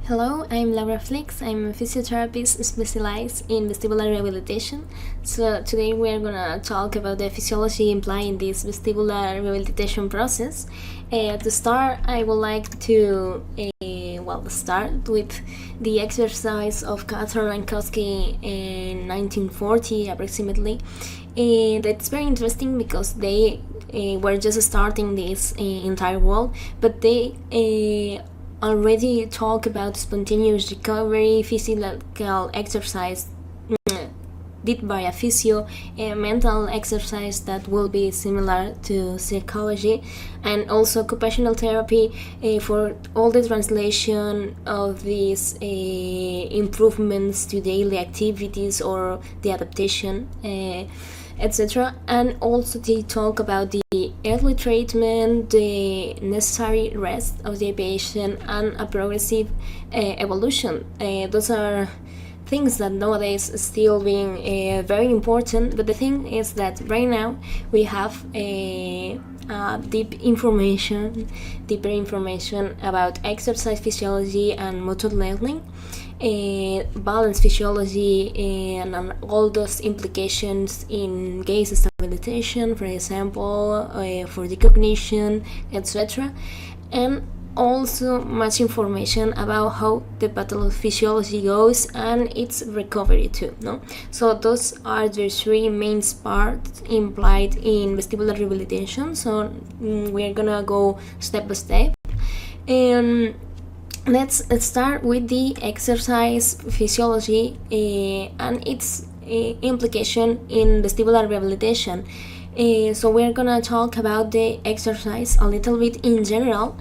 Hello, I'm Laura Flix. I'm a physiotherapist specialized in vestibular rehabilitation. So today we're gonna talk about the physiology implied in this vestibular rehabilitation process. To start, I would like to start with the exercise of Kathor and Koski in 1940 approximately. That's very interesting because they were just starting this entire world, but they already talk about spontaneous recovery, physical exercise did by a physio, mental exercise that will be similar to psychology, and also occupational therapy for all the translation of these improvements to daily activities or the adaptation, etc. And also they talk about the early treatment, the necessary rest of the patient, and a progressive evolution. Those are things that nowadays is still being very important, but the thing is that right now we have deeper information about exercise physiology and motor learning, balance physiology, and all those implications in gaze stabilization, for example, for the cognition, etc. And also much information about how the pathophysiology goes and its recovery too. So those are the three main parts implied in vestibular rehabilitation. So we're gonna go step by step. Let's start with the exercise physiology and its implication in vestibular rehabilitation. So we're gonna talk about the exercise a little bit in general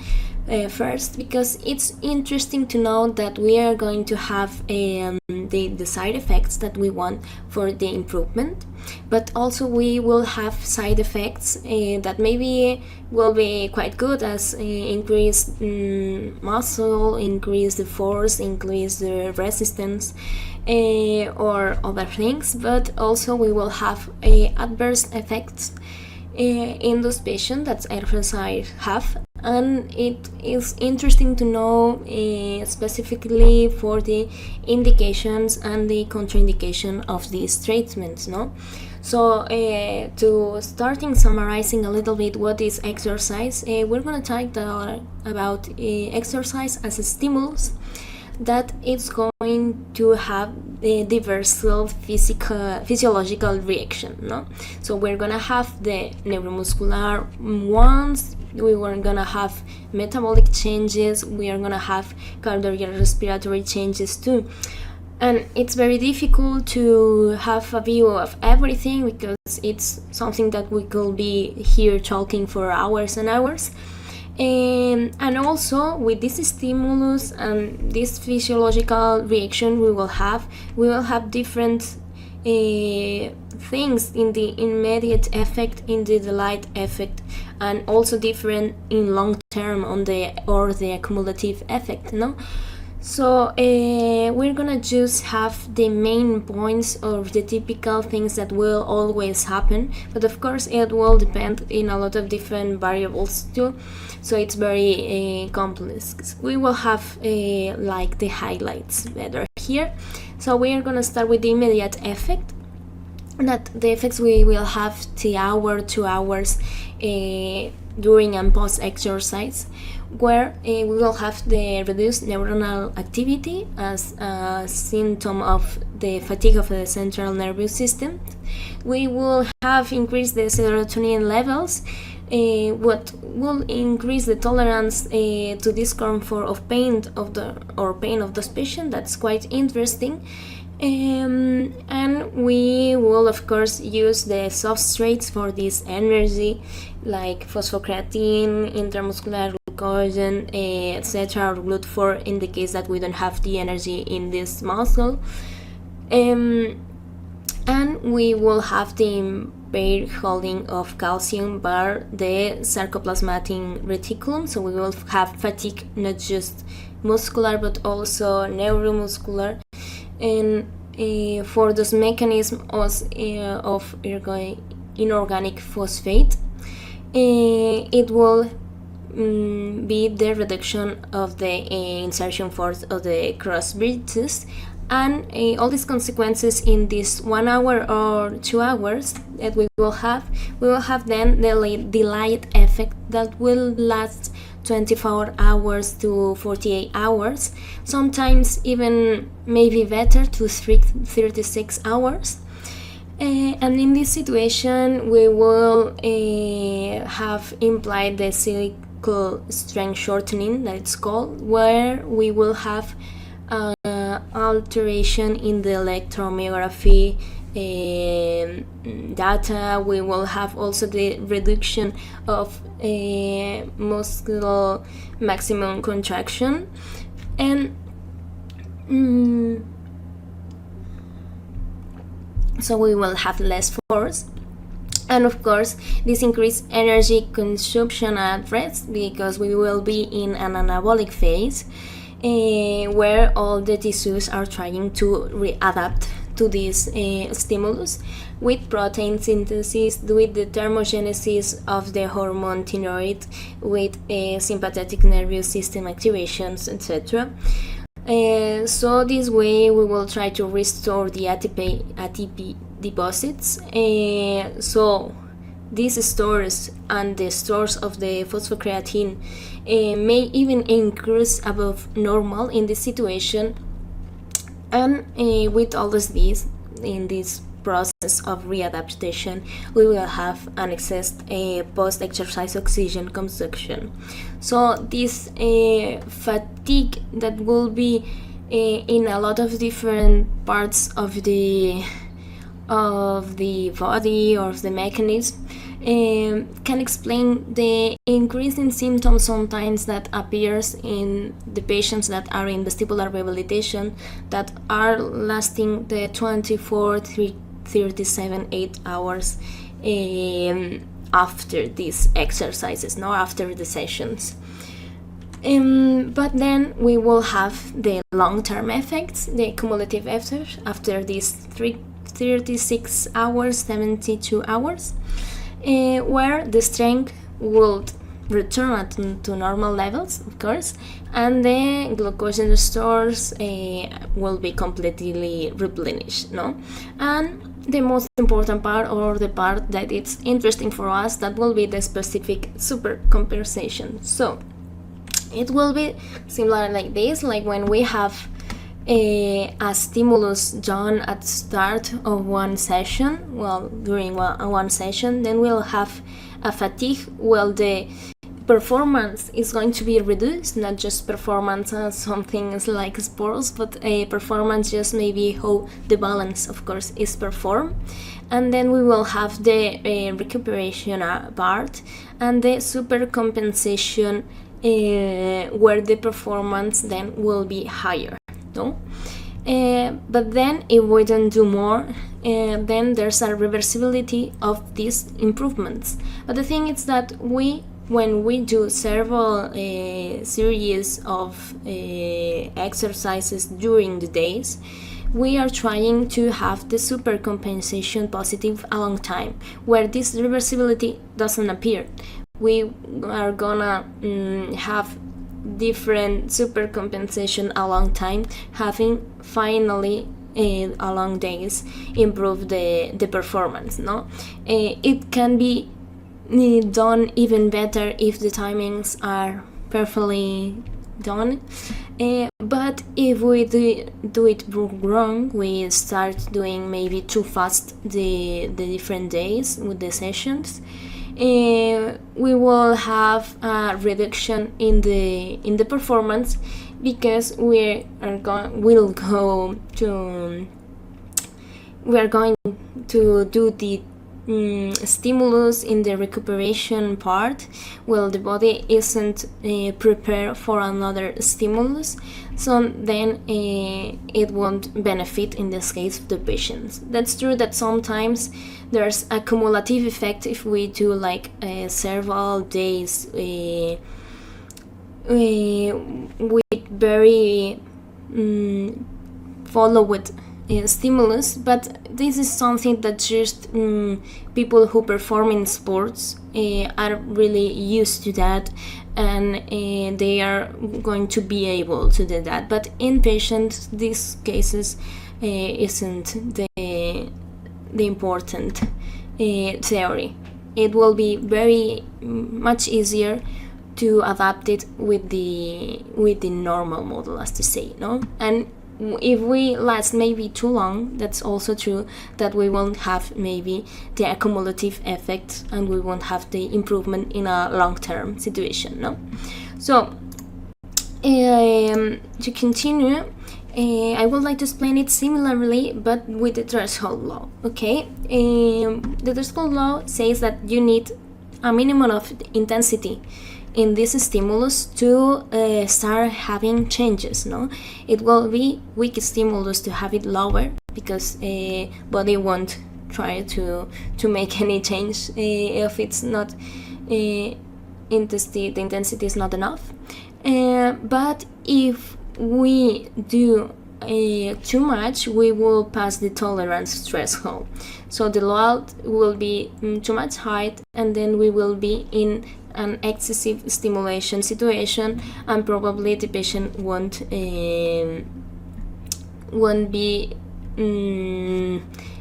first, because it's interesting to know that we are going to have the side effects that we want for the improvement, but also we will have side effects that maybe will be quite good, as increase muscle, increase the force, increase the resistance, or other things, but also we will have adverse effects in those patients that exercise have. And it is interesting to know specifically for the indications and the contraindication of these treatments. So to starting summarizing a little bit what is exercise, we're going to talk about exercise as a stimulus that it's going to have a diverse physiological reaction. So we're gonna have the neuromuscular ones, we were gonna have metabolic changes, we are gonna have cardiorespiratory changes too. And it's very difficult to have a view of everything because it's something that we could be here talking for hours and hours. And also with this stimulus and this physiological reaction we will have different things in the immediate effect, in the delayed effect, and also different in long term on the accumulative effect. So we're gonna just have the main points of the typical things that will always happen, but of course it will depend in a lot of different variables too, so it's very complex. We will have like the highlights better here. So we are gonna start with the immediate effect, that the effects we will have the hour, 2 hours during and post exercise, where we will have the reduced neuronal activity as a symptom of the fatigue of the central nervous system. We will have increased the serotonin levels, what will increase the tolerance to discomfort of pain of the patient. That's quite interesting. And we will of course use the substrates for this energy, like phosphocreatine, intramuscular glycogen, etc., or GLUT4 in the case that we don't have the energy in this muscle. And we will have the impaired holding of calcium by the sarcoplasmatic reticulum, so we will have fatigue not just muscular but also neuromuscular. And for those mechanisms of inorganic phosphate, it will be the reduction of the insertion force of the cross bridges, and all these consequences in this 1 hour or 2 hours that we will have then the delayed effect that will last 24 hours to 48 hours, sometimes even maybe better to 36 hours. And in this situation, we will have implied the cyclical strength shortening, that it's called, where we will have alteration in the electromyography data. We will have also the reduction of muscular maximum contraction, and so we will have less force. And of course, this increased energy consumption at rest, because we will be in an anabolic phase where all the tissues are trying to readapt to this stimulus, with protein synthesis, with the thermogenesis of the hormone thyroid, with sympathetic nervous system activations, etc. So this way we will try to restore the ATP deposits. So these stores and the stores of the phosphocreatine may even increase above normal in this situation. And with all of these, in this process of readaptation, we will have an excess post-exercise oxygen consumption. So this fatigue that will be in a lot of different parts of the body or of the mechanism can explain the increase in symptoms sometimes that appears in the patients that are in vestibular rehabilitation, that are lasting the 24, 37, 8 hours after these exercises, not after the sessions. But then we will have the long-term effects, the cumulative effects after these 36 hours, 72 hours, where the strength will return to normal levels, of course, and the glucogen stores will be completely replenished, no? And the most important part, or the part that it's interesting for us, that will be the specific supercompensation. So it will be similar like this, like when we have a stimulus done at the start of one session, during one session, then we'll have a fatigue. Well, the performance is going to be reduced, not just performance as something like sports, but a performance just maybe how the balance, of course, is performed. And then we will have the recuperation part and the supercompensation, where the performance then will be higher. No? But then if we don't do more, then there's a reversibility of these improvements. But the thing is that when we do several series of exercises during the days, we are trying to have the supercompensation positive a long time, where this reversibility doesn't appear. We are gonna have different supercompensation a long time, having finally along days improve the performance. No, it can be done even better if the timings are perfectly done, but if we do it wrong, we start doing maybe too fast the different days with the sessions, we will have a reduction in the performance, because we are going to do the stimulus in the recuperation part. Well, the body isn't prepared for another stimulus, so then it won't benefit in this case of the patients. That's true that sometimes there's a cumulative effect if we do like several days with very followed stimulus, but this is something that just people who perform in sports are really used to that, and they are going to be able to do that. But in patients, these cases isn't the important theory. It will be very much easier to adapt it with the normal model, as to say, no? And if we last maybe too long, that's also true, that we won't have maybe the accumulative effect, and we won't have the improvement in a long-term situation, no? So to continue, I would like to explain it similarly, but with the threshold law. Okay, the threshold law says that you need a minimum of intensity in this stimulus to start having changes, no? It will be weak stimulus to have it lower, because body won't try to make any change if it's not the intensity is not enough. But if we do too much, we will pass the tolerance threshold. So the load will be too much height, and then we will be in an excessive stimulation situation, and probably the patient won't be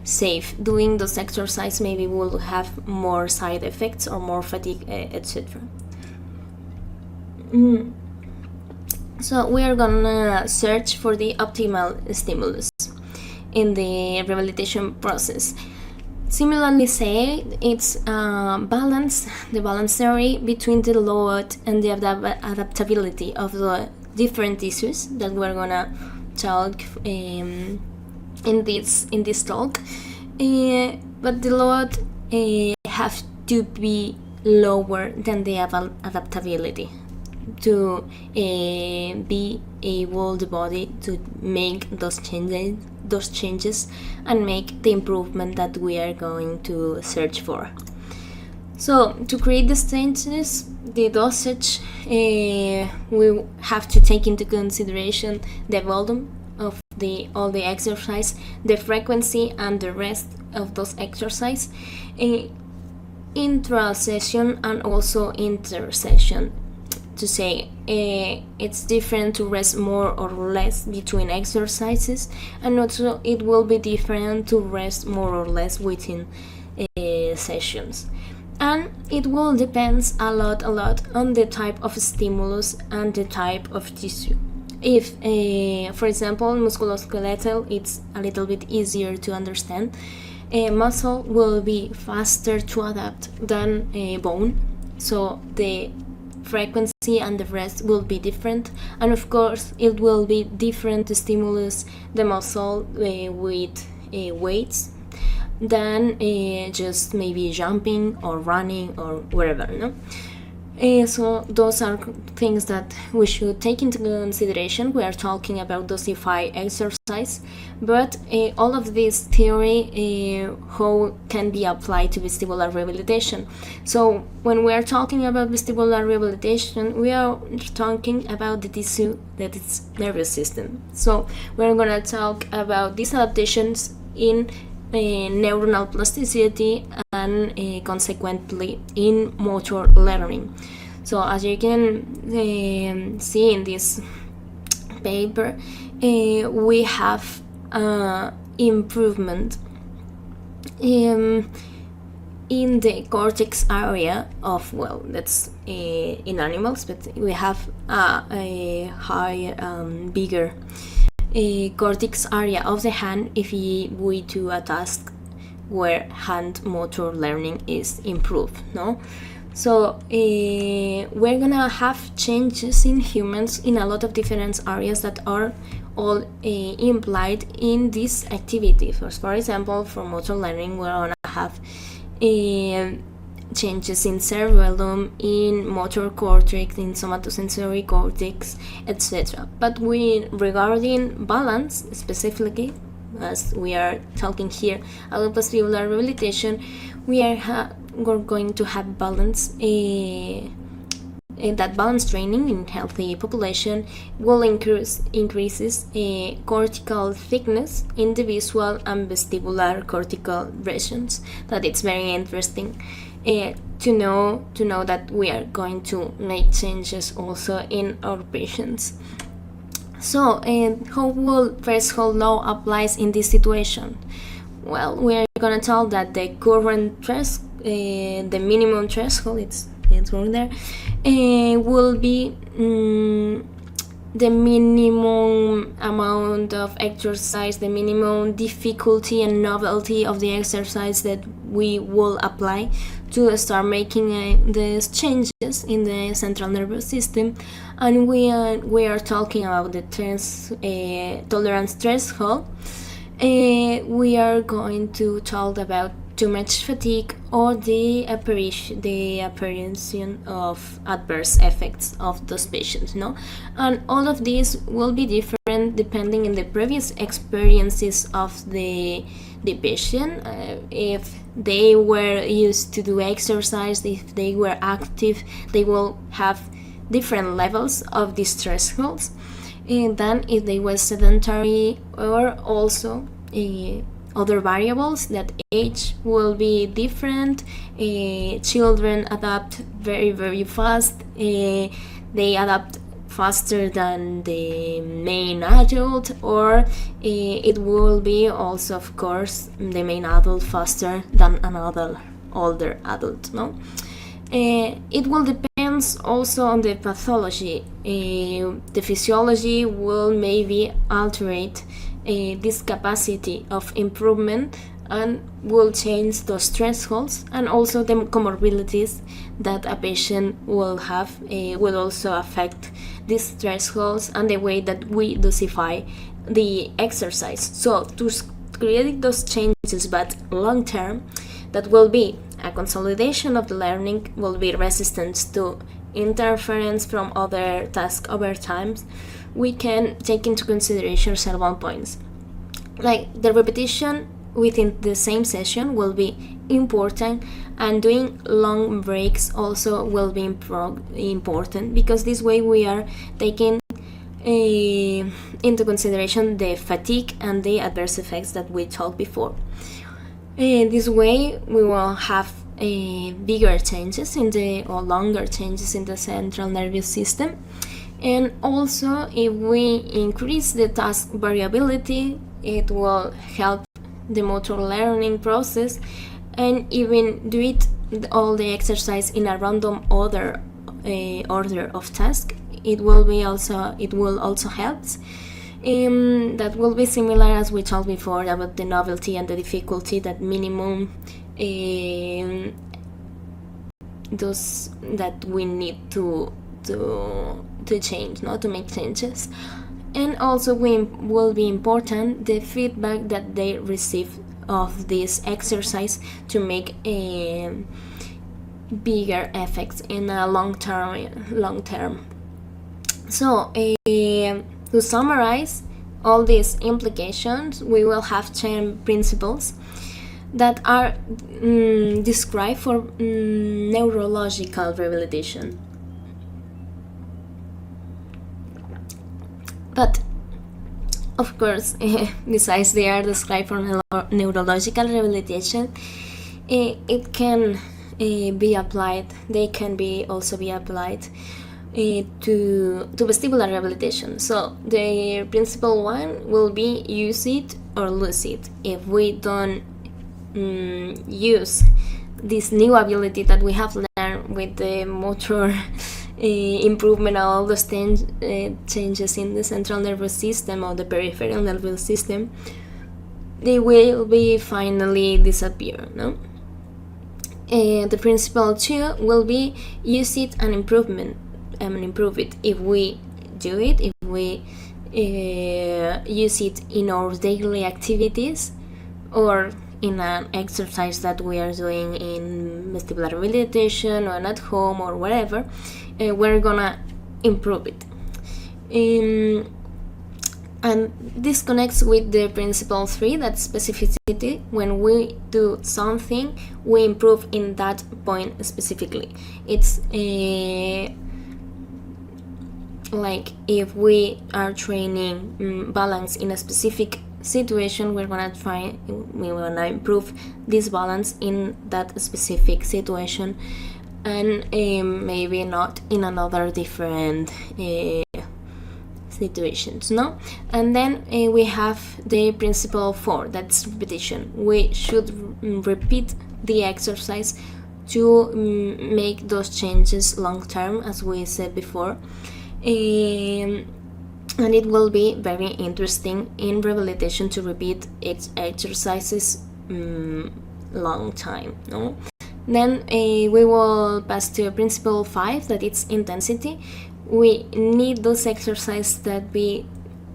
safe doing those exercise. Maybe will have more side effects or more fatigue, etc. So we are gonna search for the optimal stimulus in the rehabilitation process. Similarly said, it's balance, the balance theory between the load and the adaptability of the different tissues that we're gonna talk in this talk. But the load have to be lower than the adaptability to be able the body to make those changes and make the improvement that we are going to search for. So to create the changes, the dosage, we have to take into consideration the volume of all the exercise, the frequency, and the rest of those exercise, intra-session and also inter-session. To say it's different to rest more or less between exercises, and also it will be different to rest more or less within sessions. And it will depend a lot on the type of stimulus and the type of tissue. If for example musculoskeletal, it's a little bit easier to understand. Muscle will be faster to adapt than bone, so the frequency and the rest will be different, and of course it will be different to stimulus the muscle with weights than just maybe jumping or running or wherever, no? So those are things that we should take into consideration. We are talking about dosify exercise, but all of this theory how can be applied to vestibular rehabilitation. So when we are talking about vestibular rehabilitation, we are talking about the tissue that is nervous system. So we're gonna talk about these adaptations in neuronal plasticity and consequently in motor learning. So as you can see in this paper, we have improvement in the cortex area of, well, that's in animals, but we have a higher, bigger cortex area of the hand if we do a task where hand motor learning is improved, no? So we're gonna have changes in humans in a lot of different areas that are all implied in this activity. For example, for motor learning, we're gonna have changes in cerebellum, in motor cortex, in somatosensory cortex, etc. But regarding balance specifically, as we are talking here about vestibular rehabilitation, we're going to have balance that balance training in healthy population will increases cortical thickness in the visual and vestibular cortical regions. That it's very interesting to know that we are going to make changes also in our patients. So, how will threshold law applies in this situation? Well, we are gonna tell that the current the minimum threshold, it's wrong there, will be the minimum amount of exercise, the minimum difficulty and novelty of the exercise that we will apply to start making these changes in the central nervous system. And we are talking about the tolerance threshold. We are going to talk about too much fatigue or the appearance of adverse effects of those patients, no? And all of these will be different depending on the previous experiences of the patient. If they were used to do exercise, if they were active, they will have different levels of these thresholds than if they were sedentary, or also other variables, that age will be different. Children adapt very, very fast. They adapt faster than the main adult, or it will be also, of course, the main adult faster than another older adult, no? It will depend also on the pathology. The physiology will maybe alter this capacity of improvement and will change those thresholds, and also the comorbidities that a patient will have will also affect these thresholds and the way that we dosify the exercise. So to create those changes, but long term, that will be a consolidation of the learning, will be resistance to interference from other tasks over time. We can take into consideration several points, like the repetition within the same session will be important, and doing long breaks also will be important, because this way we are taking into consideration the fatigue and the adverse effects that we talked before. This way we will have bigger changes or longer changes in the central nervous system. And also, if we increase the task variability, it will help the motor learning process, and even do it all the exercise in a random order of task. It will also help. That will be similar as we talked before about the novelty and the difficulty, that minimum those that we need to change, not to make changes. And also will be important the feedback that they receive of this exercise to make bigger effects in a long term. So to summarize all these implications, we will have 10 principles that are described for neurological rehabilitation. But of course, besides they are described for neurological rehabilitation, it can be applied. They can also be applied to vestibular rehabilitation. So the principle 1 will be use it or lose it. If we don't use this new ability that we have learned with the motor improvement, all those changes in the central nervous system or the peripheral nervous system, they will be finally disappear, no? The principle 2 will be use it and improve it. If we do it, if we use it in our daily activities, or in an exercise that we are doing in vestibular rehabilitation or at home or wherever, we're gonna improve it. And this connects with the principle 3, that specificity. When we do something, we improve in that point specifically. It's like if we are training balance in a specific situation, we're gonna improve this balance in that specific situation, and maybe not in another different situations, no? And then we have the principle 4, that's repetition. We should repeat the exercise to make those changes long term, as we said before. And it will be very interesting in rehabilitation to repeat exercises long time, no? Then we will pass to principle 5, that it's intensity. We need those exercises that be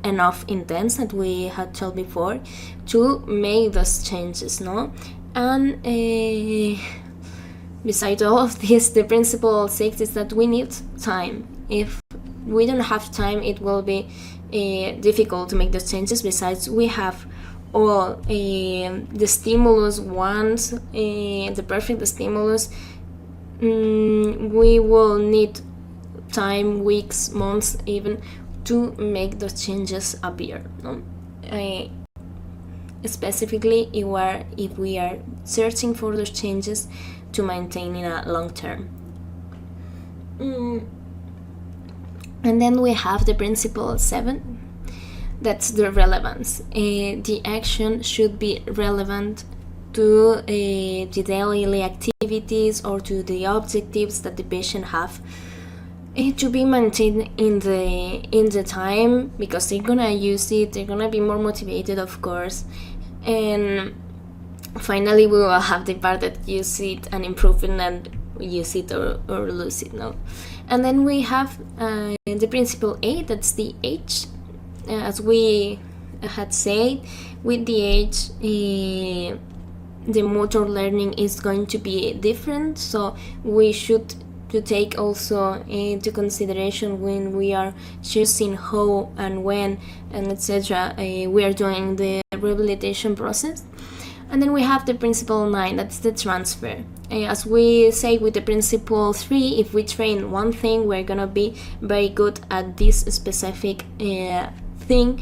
enough intense, that we had told before, to make those changes, no? And besides all of this, the principle 6 is that we need time. If we don't have time, it will be difficult to make those changes. Besides, we have all the stimulus once, the perfect stimulus. We will need time, weeks, months even, to make those changes appear, no? Specifically if we are searching for those changes to maintain in a long term. And then we have the principle 7, that's the relevance. The action should be relevant to the daily activities or to the objectives that the patient have, to be maintained in the time, because they're gonna use it, they're gonna be more motivated, of course. And finally we will have the part that use it and improve it, and use it or lose it, no? And then we have the principle 8, that's the age. As we had said, with the age the motor learning is going to be different, so we should to take also into consideration when we are choosing how and when and etc. We are doing the rehabilitation process. And then we have the principle 9, that's the transfer. As we say with the principle 3, if we train one thing, we're gonna be very good at this specific thing,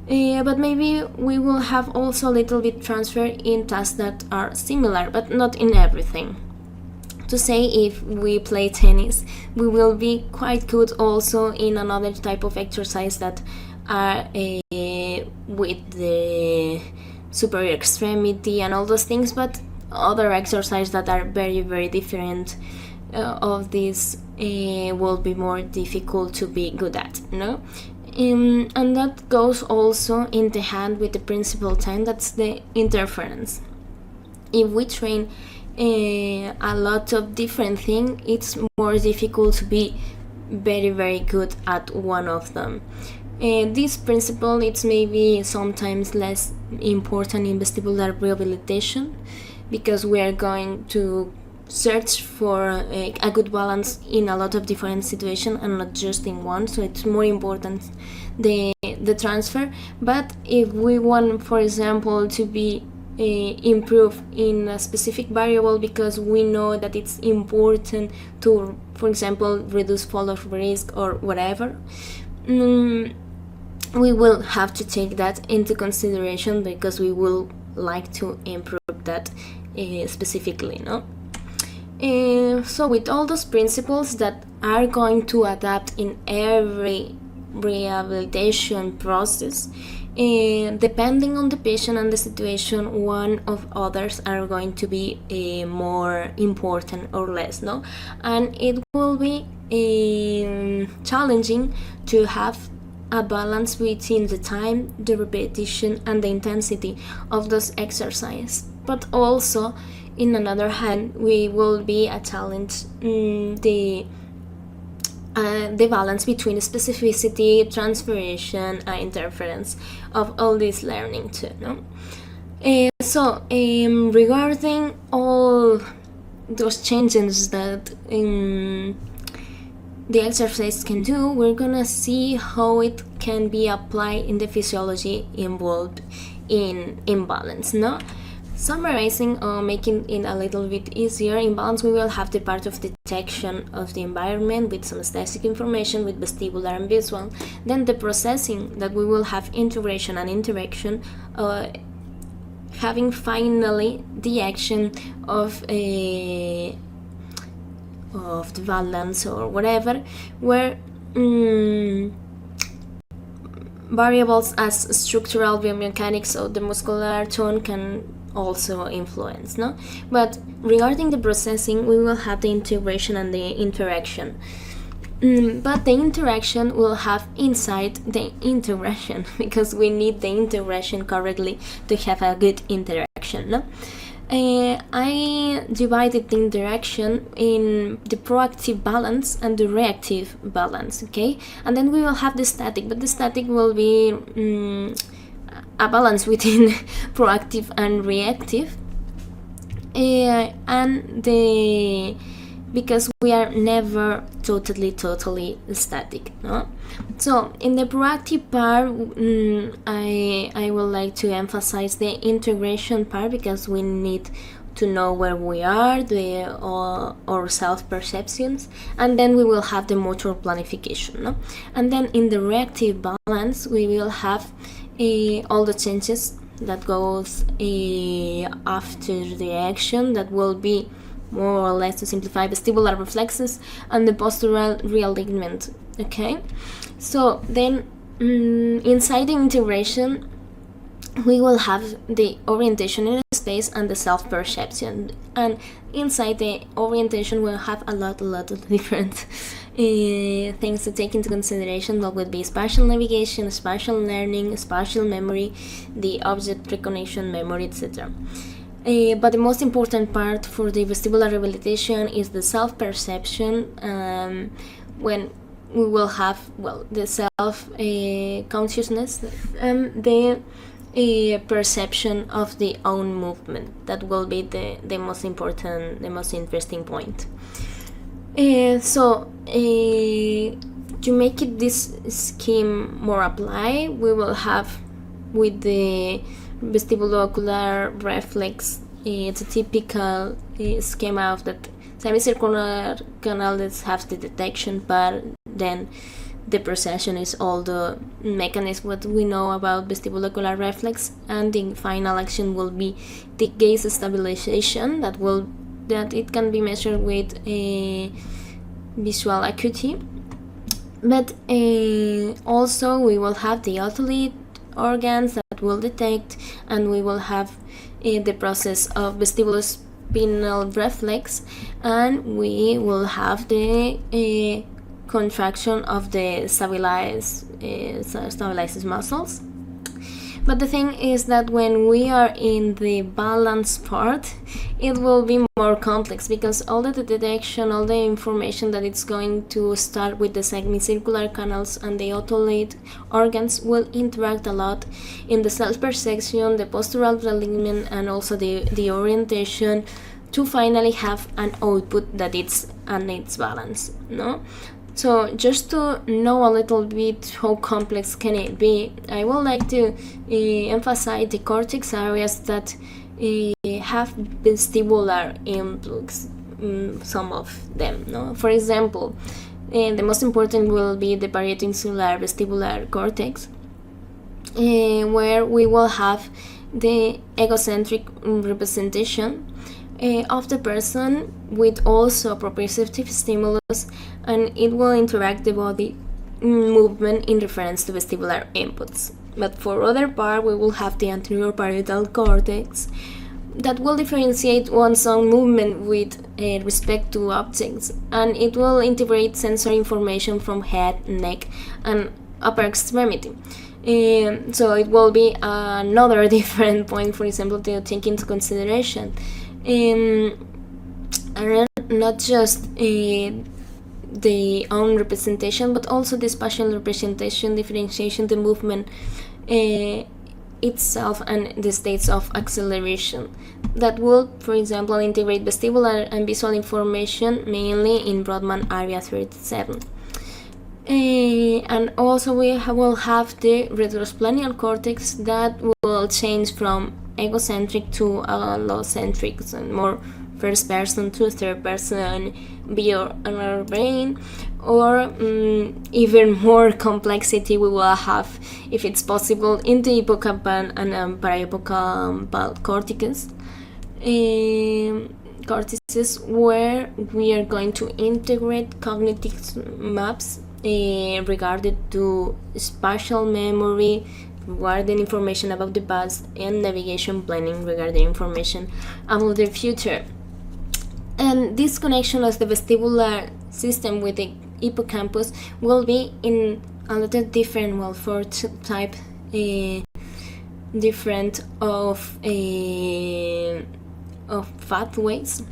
but maybe we will have also a little bit transfer in tasks that are similar, but not in everything. To say, if we play tennis, we will be quite good also in another type of exercise that are with the superior extremity and all those things, but other exercises that are very, very different of this will be more difficult to be good at, no? And that goes also in the hand with the principle 10, that's the interference. If we train a lot of different things, it's more difficult to be very, very good at one of them. This principle, it's maybe sometimes less important in vestibular rehabilitation, because we are going to search for a good balance in a lot of different situations and not just in one, so it's more important the transfer. But if we want, for example, to be improve in a specific variable because we know that it's important to, for example, reduce fall-off risk or whatever, we will have to take that into consideration because we will like to improve that specifically, no? So with all those principles that are going to adapt in every rehabilitation process, depending on the patient and the situation, one of others are going to be more important or less, no? And it will be challenging to have a balance between the time, the repetition, and the intensity of those exercises. But also, in another hand, we will be a challenge the balance between specificity, transferation, and interference of all this learning too, no? So regarding all those changes that the exercise can do, we're gonna see how it can be applied in the physiology involved in imbalance, no? Summarizing or making it a little bit easier, in balance we will have the part of detection of the environment with some static information with vestibular and visual. Then the processing, that we will have integration and interaction, having finally the action of the balance or whatever, where variables as structural biomechanics or the muscular tone can also influence, no? But regarding the processing, we will have the integration and the interaction. But the interaction will have inside the integration, because we need the integration correctly to have a good interaction, no? I divided the interaction in the proactive balance and the reactive balance, okay? And then we will have the static, but the static will be a balance within proactive and reactive, because we are never totally static, no? So in the proactive part, I would like to emphasize the integration part, because we need to know where we are, our self-perceptions, and then we will have the motor planification, no? And then in the reactive balance, we will have all the changes that goes after the action, that will be more or less, to simplify, vestibular reflexes and the postural realignment, okay? So then inside the integration, we will have the orientation in space and the self-perception, and inside the orientation we'll have a lot of different things to take into consideration. That would be spatial navigation, spatial learning, spatial memory, the object recognition memory, etc. But the most important part for the vestibular rehabilitation is the self-perception, when we will have, well, the self-consciousness and the perception of the own movement. That will be the most important, the most interesting point. So to make it this scheme more apply, we will have with the vestibulocular reflex, it's a typical schema of that semicircular canal that has the detection part, then the procession is all the mechanism what we know about vestibulocular reflex, and the final action will be the gaze stabilization, that it can be measured with a visual acuity. But also we will have the otolite organs that will detect, and we will have the process of vestibulospinal reflex, and we will have the contraction of the stabilized muscles. But the thing is that when we are in the balance part, it will be more complex, because all the detection, all the information that it's going to start with the semicircular canals and the otolite organs will interact a lot in the self-perception, the postural realignment, and also the orientation, to finally have an output that it's balance, no? So just to know a little bit how complex can it be, I would like to emphasize the cortex areas that have vestibular influx, some of them, no? For example, the most important will be the parieto-insular vestibular cortex, where we will have the egocentric representation of the person with also proprioceptive stimulus, and it will interact the body movement in reference to vestibular inputs. But for other part, we will have the anterior parietal cortex that will differentiate one's own movement with respect to objects, and it will integrate sensory information from head, neck, and upper extremity. So it will be another different point, for example, to take into consideration. And not just the own representation, but also the spatial representation, differentiation, the movement itself, and the states of acceleration that will, for example, integrate vestibular and visual information mainly in Brodmann area 37. And also we will have the retrosplenial cortex that will change from egocentric to allocentric, so more first person to third person view on our brain, or even more complexity we will have, if it's possible, in the hippocampal and parahippocampal cortices, where we are going to integrate cognitive maps regarding to spatial memory, regarding information about the past, and navigation planning regarding information about the future. And this connection of the vestibular system with the hippocampus will be in a lot of different, four type different of pathways.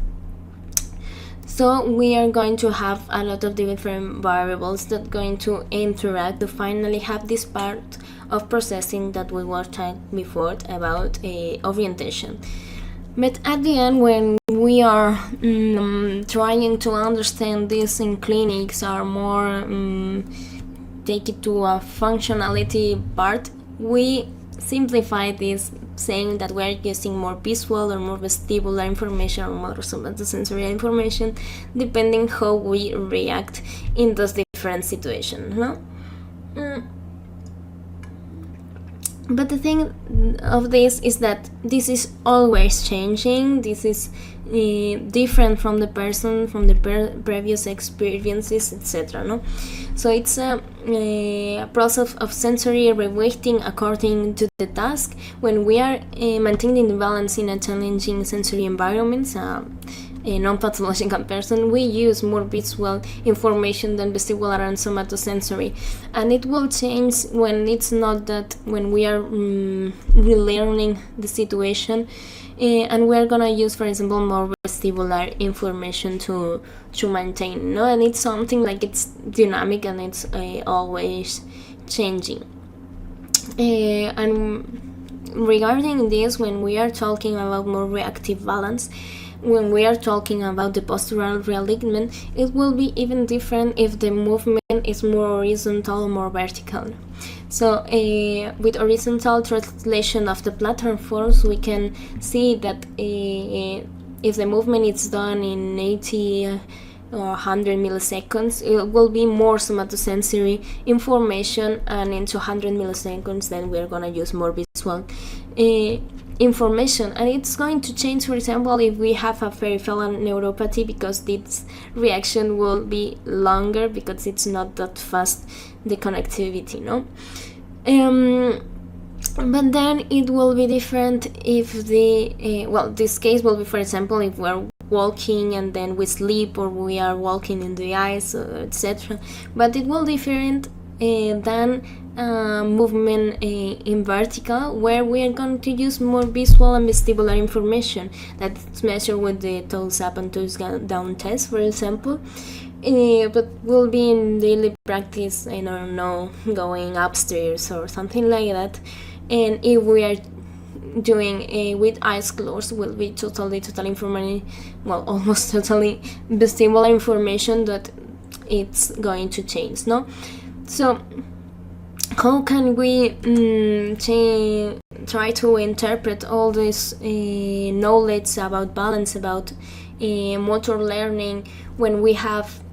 So we are going to have a lot of different variables that are going to interact to finally have this part of processing that we were talking before about orientation. But at the end, when we are trying to understand this in clinics, or more take it to a functionality part, we simplify this, saying that we're using more visual or more vestibular information or more somatosensory information, depending how we react in those different situations, no? But the thing of this is that this is always changing. This is different from the person, from the previous experiences, etc. No, so it's a process of sensory reweighting according to the task. When we are maintaining the balance in a challenging sensory environment, a non-pathological person, we use more visual information than vestibular and somatosensory, and it will change when it's not that, when we are relearning the situation, and we're gonna use, for example, more vestibular information to maintain, no? And it's something like it's dynamic and it's always changing. And regarding this, when we are talking about more reactive balance, when we are talking about the postural realignment, it will be even different if the movement is more horizontal or more vertical. So with horizontal translation of the platform force, we can see that if the movement is done in 80 or 100 milliseconds, it will be more somatosensory information, and in 200 milliseconds then we're going to use more visual information. And it's going to change, for example, if we have a peripheral neuropathy, because this reaction will be longer because it's not that fast, the connectivity, no? But then it will be different if this case will be, for example, if we're walking and then we sleep, or we are walking in the ice, etc. But it will be different than movement in vertical, where we are going to use more visual and vestibular information that's measured with the toes up and toes down test, for example. But will be in daily practice, I don't know, going upstairs or something like that. And if we are doing with eyes closed, will be totally information, almost totally vestibular information that it's going to change, no? So how can we try to interpret all this knowledge about balance, about motor learning, when we have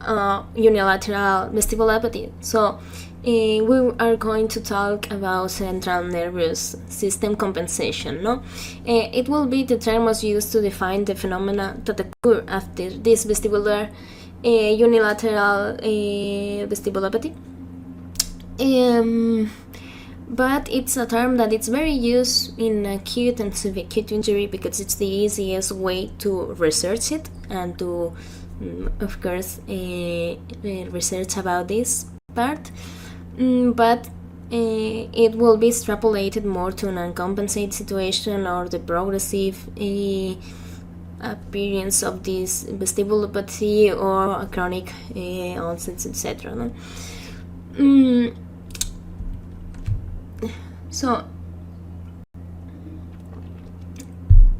unilateral vestibulopathy? So we are going to talk about central nervous system compensation, no? It will be the term was used to define the phenomena that occur after this vestibular unilateral vestibulopathy. But it's a term that it's very used in acute and subacute injury, because it's the easiest way to research it and to, of course, research about this part. But it will be extrapolated more to an uncompensated situation, or the progressive appearance of this vestibulopathy, or a chronic onsets, etc. No? So,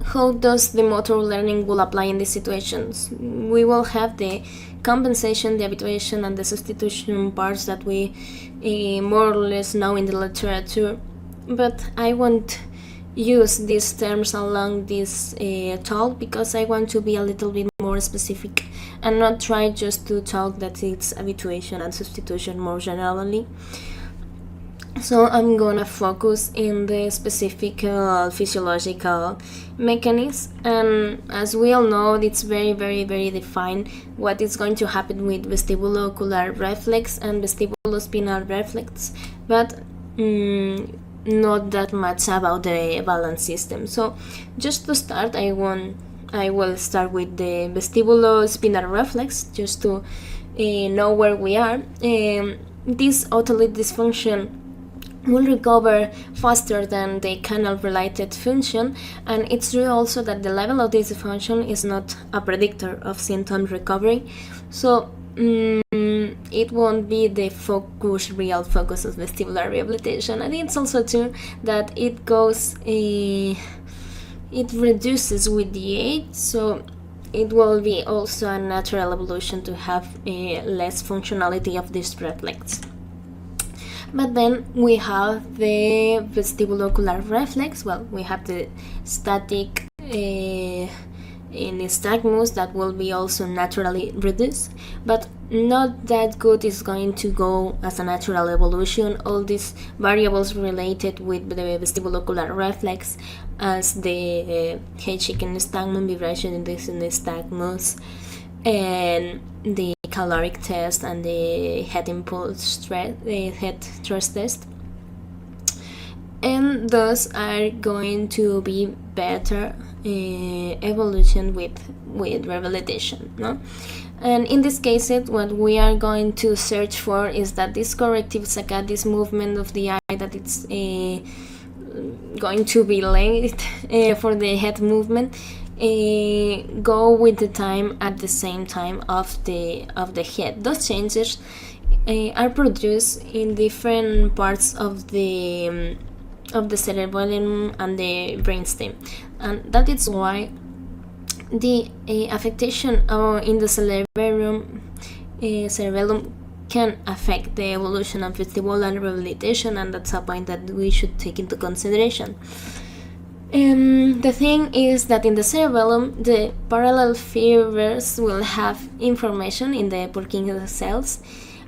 how does the motor learning will apply in these situations? We will have the compensation, the habituation, and the substitution parts that we more or less know in the literature, but I want use these terms along this talk because I want to be a little bit more specific and not try just to talk that it's habituation and substitution more generally. So I'm gonna focus in the specific physiological mechanism, and as we all know, it's very defined what is going to happen with vestibulocular reflex and vestibulospinal reflex, but not that much about the balance system. So just to start, I will start with the vestibulospinal reflex just to know where we are. This otolite dysfunction will recover faster than the canal-related function, and it's true also that the level of this function is not a predictor of symptom recovery, so it won't be the real focus of vestibular rehabilitation. And it's also true that it reduces with the age, so it will be also a natural evolution to have less functionality of this reflex. But then we have the vestibulocular reflex. Well, we have the static nystagmus that will be also naturally reduced, but not that good is going to go as a natural evolution. All these variables related with the vestibulocular reflex, as the head shaking nystagmus, vibration in the nystagmus, and the caloric test and the head head thrust test, and those are going to be better evolution with rehabilitation, no? And in this case, what we are going to search for is that this corrective saccade, this movement of the eye, that it's going to be late for the head movement, go with the time at the same time of the head. Those changes are produced in different parts of the cerebellum and the brainstem, and that is why the affectation in the cerebellum can affect the evolution of vestibular rehabilitation, and that's a point that we should take into consideration. The thing is that in the cerebellum, the parallel fibers will have information in the Purkinje cells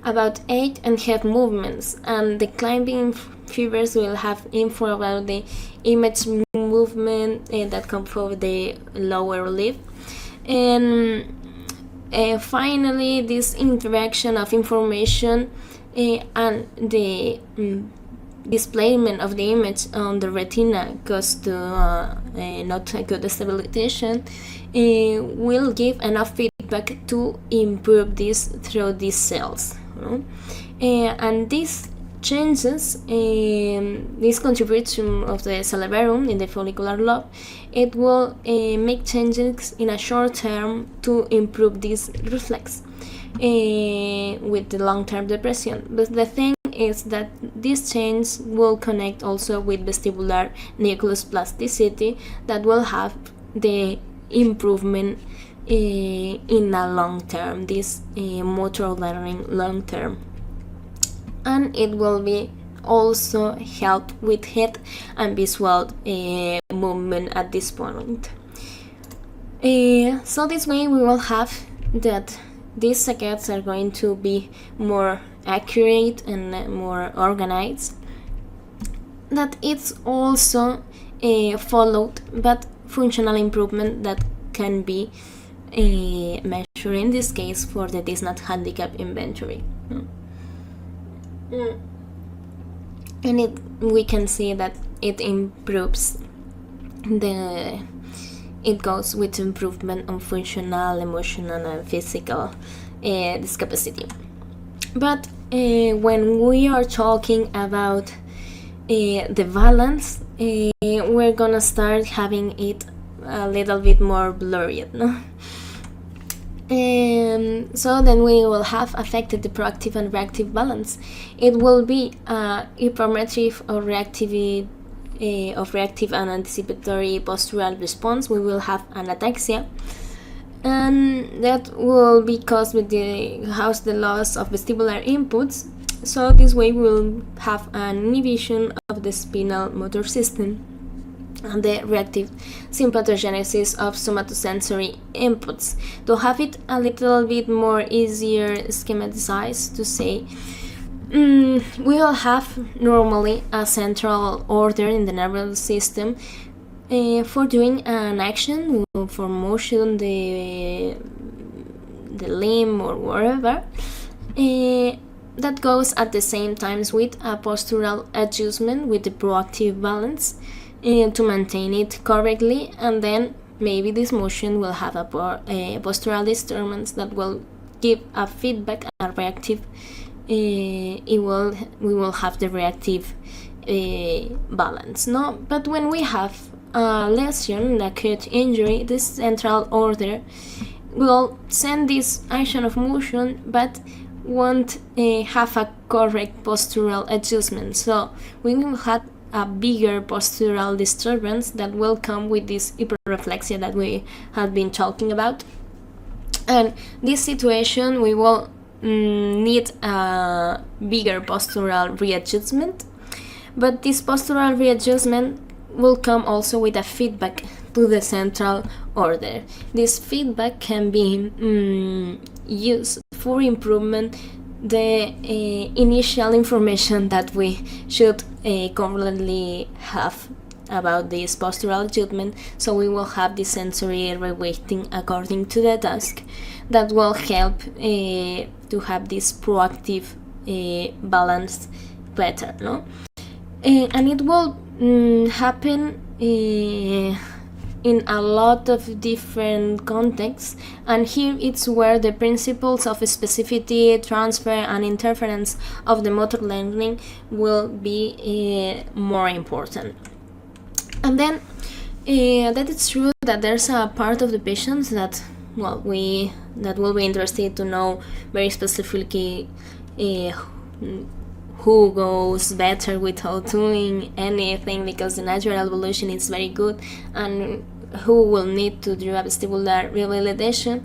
about age and head movements, and the climbing fibers will have info about the image movement that come from the lower lip. And finally, this interaction of information and the displacement of the image on the retina goes to not a good stabilization, will give enough feedback to improve this through these cells. And these changes, this contribution of the cerebellum in the follicular lobe, it will make changes in a short term to improve this reflex with the long-term depression. But the thing is that this change will connect also with vestibular nucleus plasticity that will have the improvement in a long term, this motor learning long term, and it will be also help with head and visual movement at this point. So this way we will have that these saccades are going to be more accurate and more organized, that it's also followed but functional improvement that can be measured in this case for the dizziness handicap inventory. And we can see that it improves it goes with improvement on functional, emotional, and physical discapacity. But when we are talking about the balance, we're gonna start having it a little bit more blurred, no? So then we will have affected the proactive and reactive balance. It will be hypermetric or reactive and anticipatory postural response. We will have an ataxia, and that will be caused with the loss of vestibular inputs. So this way we will have an inhibition of the spinal motor system. and the reactive sympathogenesis of somatosensory inputs. To have it a little bit more easier schematized to say, we will have normally a central order in the nervous system for doing an action, for motion the limb or wherever, that goes at the same time with a postural adjustment with the proactive balance to maintain it correctly, and then maybe this motion will have a postural disturbance that will give a feedback, a reactive. We will have the reactive balance, no? But when we have a lesion, an acute injury, this central order will send this action of motion, but won't have a correct postural adjustment. So we will have a bigger postural disturbance that will come with this hyperreflexia that we have been talking about. And this situation, we will need a bigger postural readjustment, but this postural readjustment will come also with a feedback to the central order. This feedback can be used for improvement the initial information that we should currently have about this postural adjustment, so we will have the sensory reweighting according to the task that will help to have this proactive balance better, no? And it will happen in a lot of different contexts, and here it's where the principles of specificity, transfer, and interference of the motor learning will be more important. And then that it's true that there's a part of the patients that will be interested to know very specifically who goes better without doing anything, because the natural evolution is very good, and who will need to do a vestibular rehabilitation.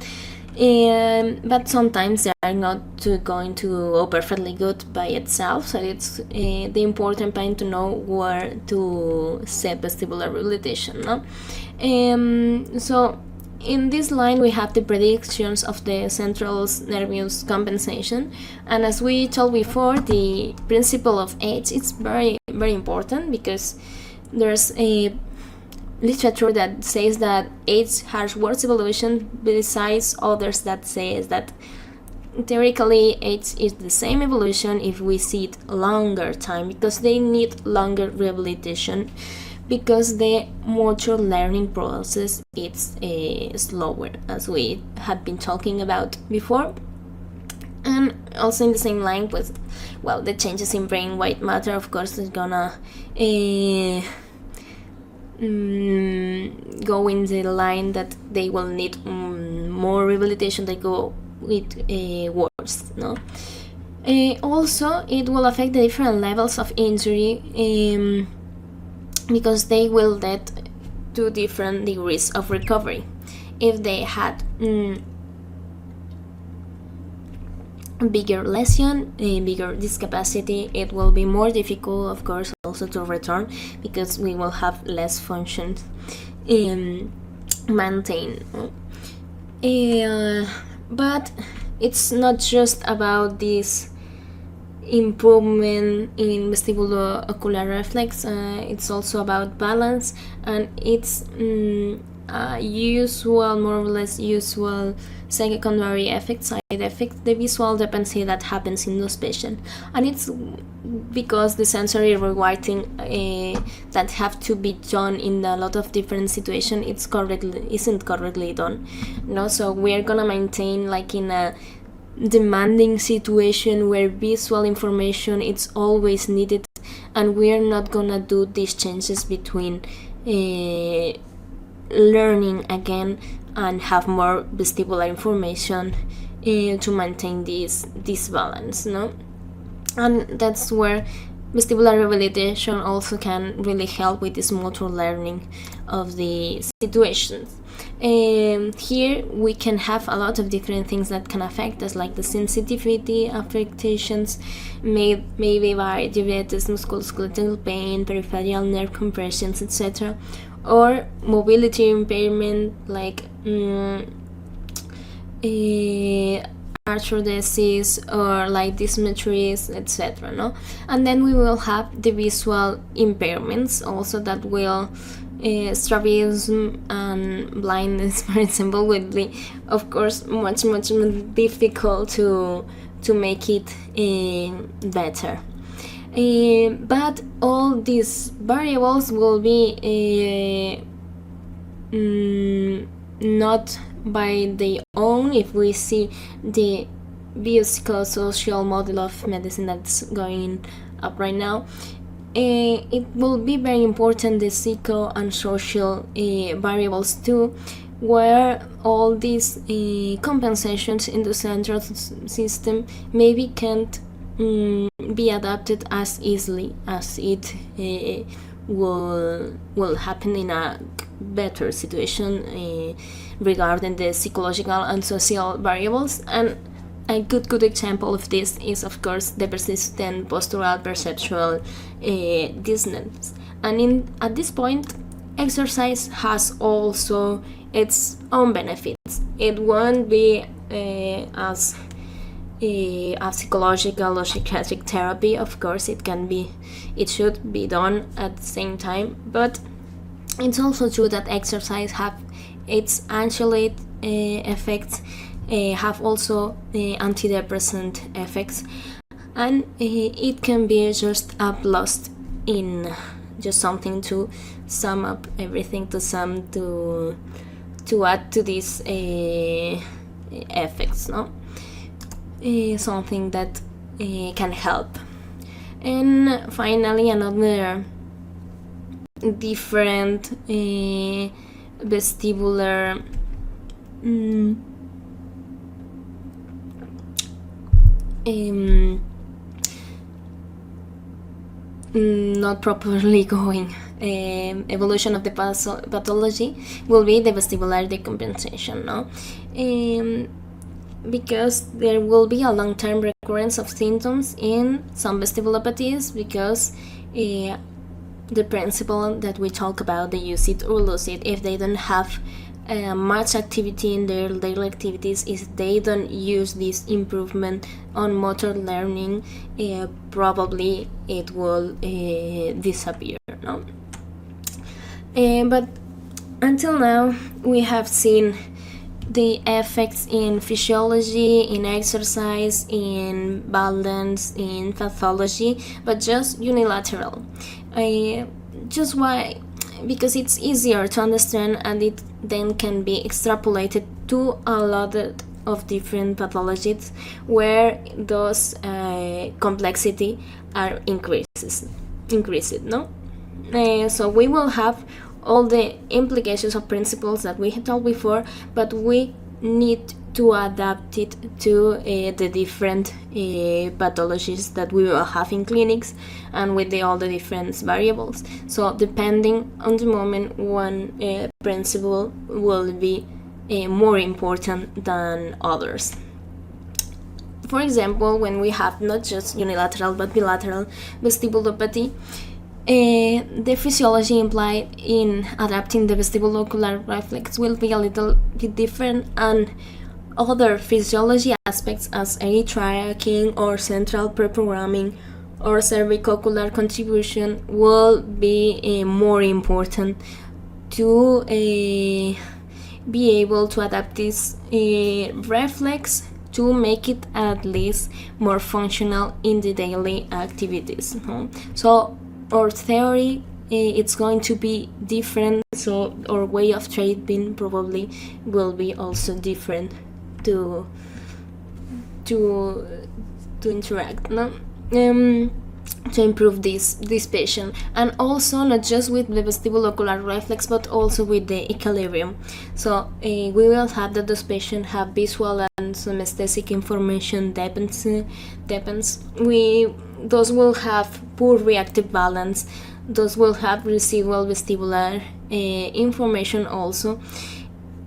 But sometimes they are not going to go perfectly good by itself, so it's the important point to know where to set vestibular rehabilitation, no? So in this line we have the predictions of the central nervous compensation, and as we told before, the principle of age is very, very important, because there's a literature that says that age has worse evolution, besides others that says that theoretically age is the same evolution if we see it longer time, because they need longer rehabilitation, because the motor learning process is slower, as we had been talking about before. And also in the same line with, well, the changes in brain white matter, of course, is gonna go in the line that they will need more rehabilitation, they go with worse, no? Also, it will affect the different levels of injury, because they will get to different degrees of recovery. If they had bigger lesion, bigger discapacity, it will be more difficult, of course, also to return, because we will have less functions maintained. But it's not just about this improvement in vestibulo-ocular reflex, it's also about balance, and it's usual, more or less usual secondary effect, side effect, the visual dependency that happens in those patients. And it's because the sensory rewriting that have to be done in a lot of different situations isn't correctly done, no? So we are gonna maintain, like, in a demanding situation where visual information it's always needed, and we are not gonna do these changes between learning again and have more vestibular information to maintain this balance, no? And that's where vestibular rehabilitation also can really help with this motor learning of the situations. Here we can have a lot of different things that can affect us, like the sensitivity affectations maybe by diabetes, musculoskeletal pain, peripheral nerve compressions, etc., or mobility impairment like arthrodesis or like dysmetries, etc. No, and then we will have the visual impairments also that will strabism and blindness, for example, will be of course much more difficult to make it better. But all these variables will be not by their own. If we see the biopsychosocial model of medicine that's going up right now, it will be very important the psycho and social variables too, where all these compensations in the central system maybe can't be adapted as easily as it will happen in a better situation regarding the psychological and social variables. And a good example of this is of course the persistent postural perceptual dizziness. And at this point, exercise has also its own benefits. It won't be as a psychological or psychiatric therapy. Of course it should be done at the same time, but it's also true that exercise have its anxiolytic effects, have also antidepressant effects, and it can be just a plus in just something to sum up everything, to add to these effects, no? Something that can help. And finally, another different vestibular not properly going evolution of the pathology will be the vestibular decompensation, no? Because there will be a long-term recurrence of symptoms in some vestibulopathies, because the principle that we talk about, the use it or lose it, if they don't have much activity in their daily activities, if they don't use this improvement on motor learning, probably it will disappear, no? But until now we have seen the effects in physiology, in exercise, in balance, in pathology, but just unilateral. Just why? Because it's easier to understand, and it then can be extrapolated to a lot of different pathologies where those complexity are increased, no? So we will have all the implications of principles that we had told before, but we need to adapt it to the different pathologies that we will have in clinics, and with all the different variables. So depending on the moment, one principle will be more important than others. For example, when we have not just unilateral but bilateral vestibulopathy, the physiology implied in adapting the vestibulocular reflex will be a little bit different, and other physiology aspects as tracking or central pre-programming or cervicocular contribution will be more important to be able to adapt this reflex to make it at least more functional in the daily activities. So our theory, it's going to be different, so our way of treatment probably will be also different to interact, no? To improve this patient, and also not just with the vestibulocular reflex but also with the equilibrium. So we will have that those patients have visual and synesthetic information depends. Those will have poor reactive balance, those will have residual vestibular information also,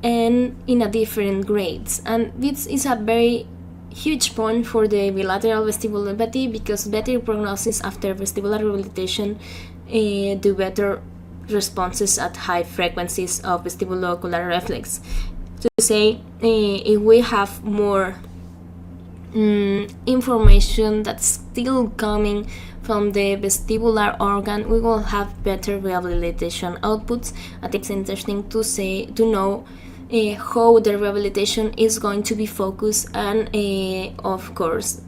and in a different grades. And this is a very huge point for the bilateral vestibulopathy, because better prognosis after vestibular rehabilitation do better responses at high frequencies of vestibulocular reflex. To say, if we have more information that's still coming from the vestibular organ, we will have better rehabilitation outputs. And it's interesting to know how the rehabilitation is going to be focused, and of course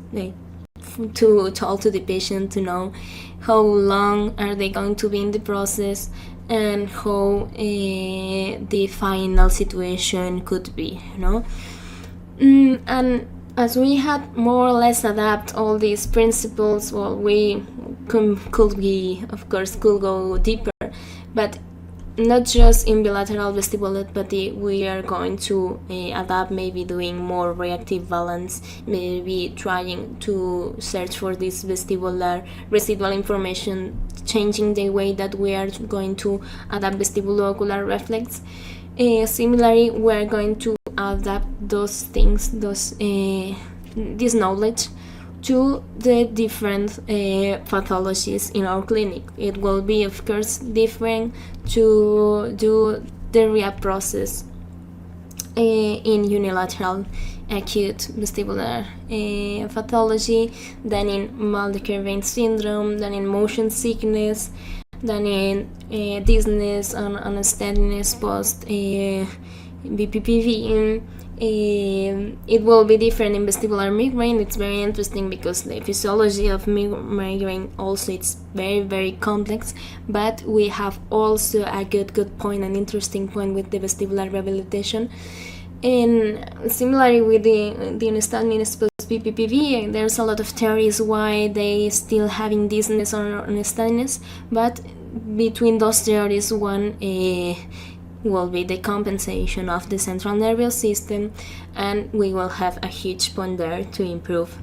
to talk to the patient to know how long are they going to be in the process, and how the final situation could be, and as we had more or less adapt all these principles, well, we could go deeper, but not just in bilateral vestibulopathy. We are going to adapt, maybe doing more reactive balance, maybe trying to search for this vestibular residual information, changing the way that we are going to adapt vestibulocular reflex. Similarly, we are going to adapt those things, this knowledge, to the different pathologies in our clinic. It will be, of course, different to do the rehab process in unilateral acute vestibular pathology than in Multiple vein syndrome, than in motion sickness, than in dizziness and unsteadiness post BPPV. It will be different in vestibular migraine. It's very interesting because the physiology of migraine also it's very, very complex, but we have also a good point, an interesting point with the vestibular rehabilitation. And similarly with the unsteadiness post BPPV, there's a lot of theories why they still having dizziness or unsteadiness, but between those theories, one will be the compensation of the central nervous system, and we will have a huge point there to improve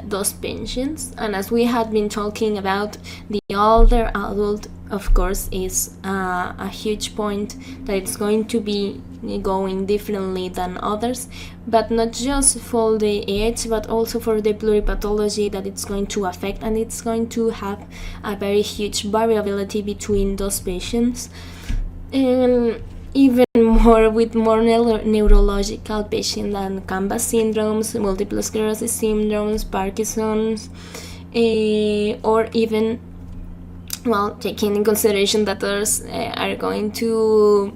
those patients. And as we had been talking about, the older adult, of course, is a huge point that it's going to be going differently than others, but not just for the age, but also for the pluripathology that it's going to affect, and it's going to have a very huge variability between those patients. And even more with more neurological patients than canvas syndromes, multiple sclerosis syndromes, Parkinson's, or even, well, taking in consideration that others are going to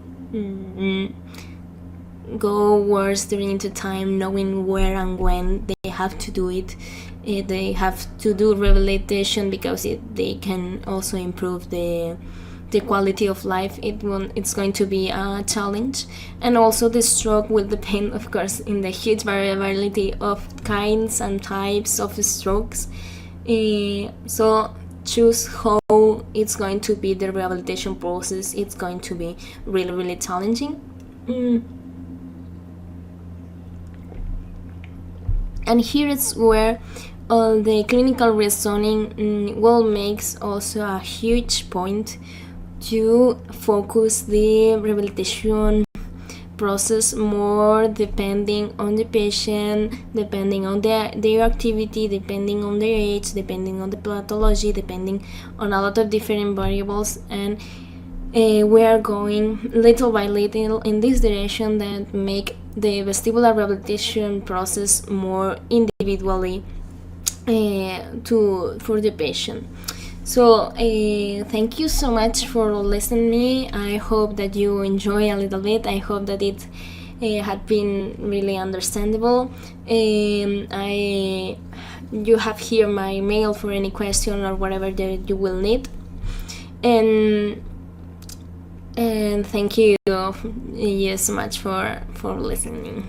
go worse during the time, knowing where and when they have to do it. They have to do rehabilitation because they can also improve the quality of life. It's going to be a challenge. And also the stroke will depend, of course, in the huge variability of kinds and types of strokes. So choose how it's going to be the rehabilitation process. It's going to be really, really challenging. And here is where the clinical reasoning will makes also a huge point to focus the rehabilitation process more depending on the patient, depending on their activity, depending on their age, depending on the pathology, depending on a lot of different variables. And we are going little by little in this direction that make the vestibular rehabilitation process more individually for the patient. So thank you so much for listening to me. I hope that you enjoy a little bit. I hope that it had been really understandable. You have here my mail for any question or whatever that you will need. And thank you so much for listening.